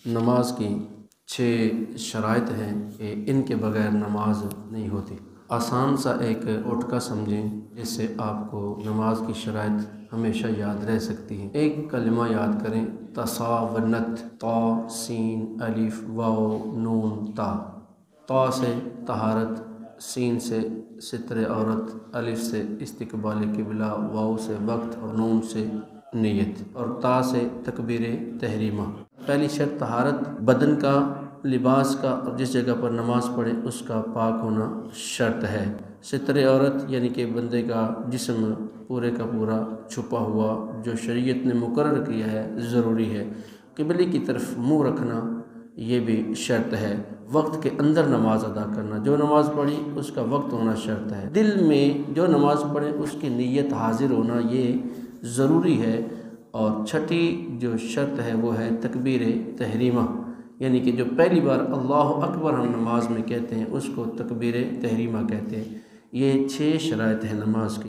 نماز کی 6 شرائط ہیں کہ ان کے بغیر نماز نہیں ہوتی۔ آسان سا ایک ٹوٹکا سمجھیں جس سے آپ کو نماز کی شرائط ہمیشہ یاد رہ سکتی ہیں۔ ایک کلمہ یاد کریں، تصاونت، طا سین الف واو نون تا۔ طا سے طہارت، سین سے ستر عورت، الف سے استقبال قبلہ، واو سے وقت اور نون سے نیت، اور تا سے تکبیر تحریمہ۔ پہلی شرط طہارت، بدن کا، لباس کا، اور جس جگہ پر نماز پڑھے اس کا پاک ہونا شرط ہے۔ ستر عورت یعنی کہ بندے کا جسم پورے کا پورا چھپا ہوا، جو شریعت نے مقرر کیا ہے، ضروری ہے۔ قبلے کی طرف منہ رکھنا یہ بھی شرط ہے۔ وقت کے اندر نماز ادا کرنا، جو نماز پڑھی اس کا وقت ہونا شرط ہے۔ دل میں جو نماز پڑھے اس کی نیت حاضر ہونا یہ ضروری ہے۔ اور چھٹی جو شرط ہے وہ ہے تکبیر تحریمہ، یعنی کہ جو پہلی بار اللہ اکبر ہم نماز میں کہتے ہیں اس کو تکبیر تحریمہ کہتے ہیں۔ یہ 6 شرائط ہیں نماز کی۔